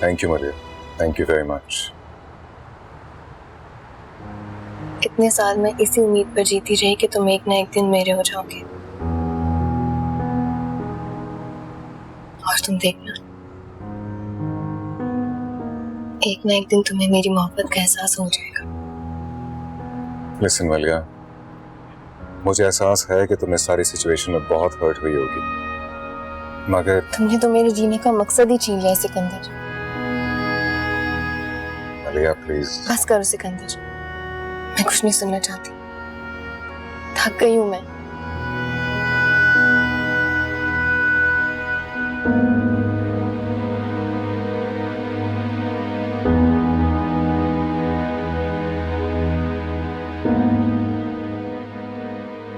Thank you Maria, thank you very much. इतने साल मैं इसी उम्मीद पर जीती रही कि तुम एक ना एक दिन मेरे हो जाओगे, और तुम देखना एक ना एक दिन तुम्हें मेरी मोहब्बत का एहसास हो जाएगा। लिसन मलिया, मुझे एहसास है कि तुम इस सारी सिचुएशन में बहुत हर्ट हुई होगी, मगर तुमने तो मेरे जीने का मकसद ही छीन लिया सिकंदर। मलिया प्लीज। बस करो सिकंदर, मैं कुछ नहीं सुनना चाहती, थक गई हूं मैं।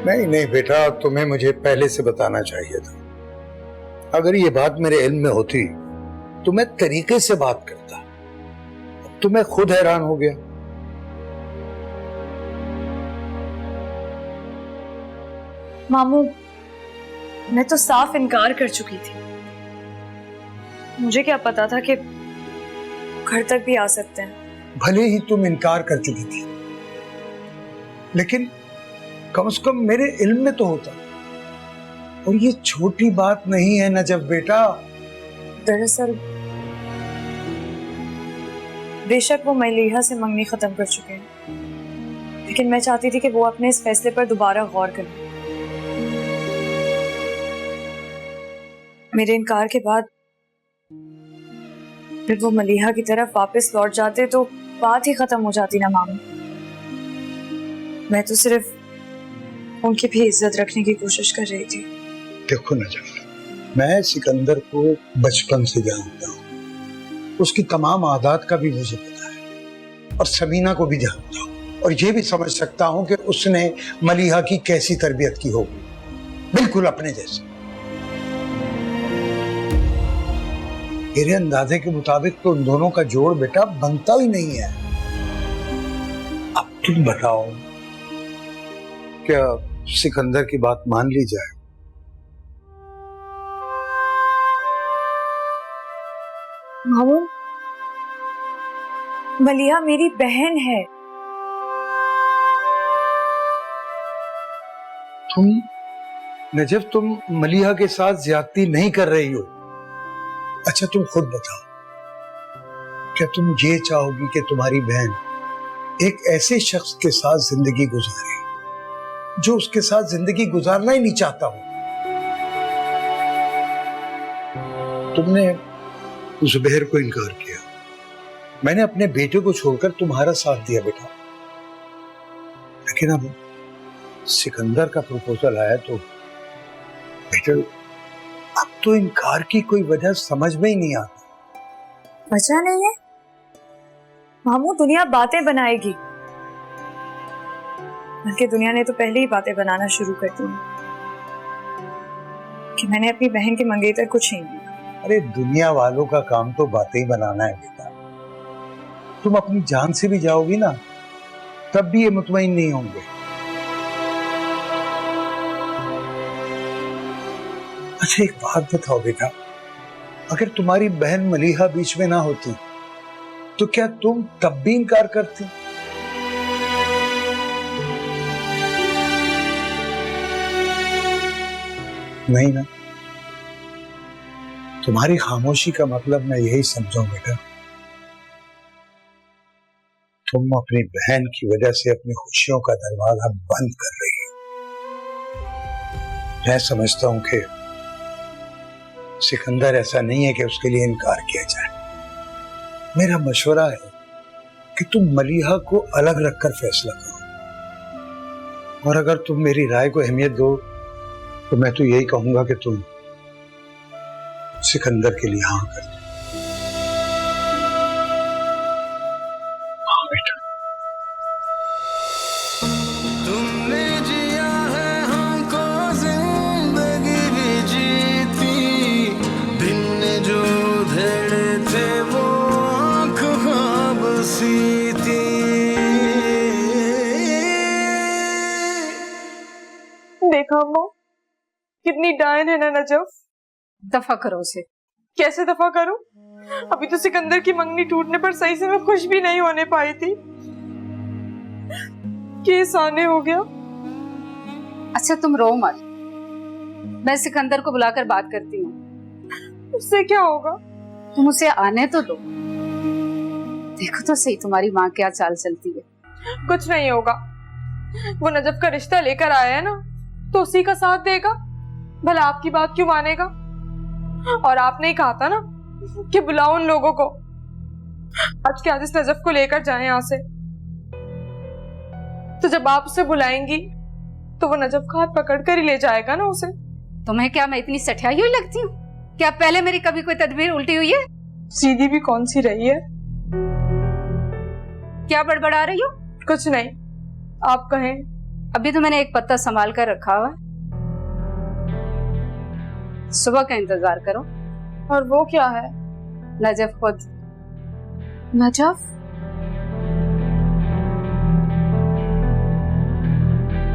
नहीं नहीं बेटा, तुम्हें मुझे पहले से बताना चाहिए था। अगर ये बात मेरे इल्म में होती तो मैं तरीके से बात करता। अब तो मैं खुद हैरान हो गया। मामू, मैं तो साफ इनकार कर चुकी थी। मुझे क्या पता था कि घर तक भी आ सकते हैं। भले ही तुम इनकार कर चुकी थी, लेकिन कम से कम मेरे इल्म में तो होता। और ये छोटी बात नहीं है नजफ बेटा। दरअसल बेशक वो मलिहा से मंगनी खत्म कर चुके हैं, लेकिन मैं चाहती थी कि वो अपने इस फैसले पर दोबारा गौर करें। मेरे इनकार के बाद फिर वो मलिहा की तरफ वापस लौट जाते तो बात ही खत्म हो जाती ना मामू। मैं तो सिर्फ उनकी भी इज्जत रखने की कोशिश कर रही थी। देखो नजफ, मैं सिकंदर को बचपन से जानता हूँ, उसकी तमाम आदत का भी मुझे पता है, और समीना को भी जानता हूँ, और ये भी समझ सकता हूँ कि उसने मलिहा की कैसी तरबियत की होगी, बिल्कुल अपने जैसे। मेरे अंदाजे के मुताबिक तो उन दोनों का जोड़ बेटा बनता ही नहीं है। अब तुम बताओ, क्या सिकंदर की बात मान ली जाए? मामू, मलिहा मेरी बहन है। तुम नजफ, तुम मलिहा के साथ ज्यादती नहीं कर रही हो। अच्छा तुम खुद बताओ, क्या तुम ये चाहोगी कि तुम्हारी बहन एक ऐसे शख्स के साथ जिंदगी गुजारे जो उसके साथ जिंदगी गुजारना ही नहीं चाहता हो? तुमने जुबैर को इनकार किया, मैंने अपने बेटे को छोड़कर तुम्हारा साथ दिया बेटा, लेकिन अब सिकंदर का प्रपोजल आया तो बेटा अब तो इनकार की कोई वजह समझ में ही नहीं आती। वजह नहीं है मामू, दुनिया बातें बनाएगी, बल्कि दुनिया ने तो पहले ही बातें बनाना शुरू कर दी कि मैंने अपनी बहन के मंगेतर को छीन लिया। अरे दुनिया वालों का काम तो बातें ही बनाना है बेटा। तुम अपनी जान से भी जाओगी ना, तब भी ये मुतमईन नहीं होंगे। अच्छा एक बात बताओ बेटा, अगर तुम्हारी बहन मलिहा बीच में ना होती तो क्या तुम तब भी इनकार करती? नहीं ना। तुम्हारी खामोशी का मतलब मैं यही समझूं बेटा, तुम अपनी बहन की वजह से अपनी खुशियों का दरवाजा बंद कर रही हो। मैं समझता हूं कि सिकंदर ऐसा नहीं है कि उसके लिए इनकार किया जाए। मेरा मशवरा है कि तुम मलिहा को अलग रखकर फैसला करो, और अगर तुम मेरी राय को अहमियत दो तो मैं तो यही कहूंगा कि तुम सिकंदर के लिए हाँ कर दो। हाँ बेटा। तुमने जिया है हमको जिंदगी भी जीती, दिन जो धेड़े थे वो आँख ख्वाब सी थी। देखा वो कितनी डायन है ना नजफ। दफा करो उसे। कैसे दफा करूं? अभी तो सिकंदर की मंगनी टूटने पर सही से मैं खुश भी नहीं होने पाई थी। केस आने हो गया। अच्छा तुम रो मत, मैं सिकंदर को बुलाकर बात करती हूँ। उससे क्या होगा? तुम उसे आने तो दो, देखो तो सही तुम्हारी माँ क्या चाल चलती है। कुछ नहीं होगा, वो नजफ का रिश्ता लेकर आया है ना, तो उसी का साथ देगा। भला आपकी बात क्यों मानेगा? और आपने ही कहा था ना कि बुलाओ उन लोगों को। आज के आज इस नजफ को लेकर जाए यहाँ से। तो जब आप उसे बुलाएंगी तो वो नजफ का हाथ पकड़ कर ही ले जाएगा ना उसे। तुम्हें क्या मैं इतनी सठियाई हुई लगती हूँ? क्या पहले मेरी कभी कोई तदबीर उल्टी हुई है? सीधी भी कौन सी रही है? क्या बड़बड़ा रही हो? कुछ नहीं, आप कहें। अभी तो मैंने एक पत्ता संभाल कर रखा हुआ है, सुबह का इंतजार करो। और वो क्या है? नजफ खुद। नजफ?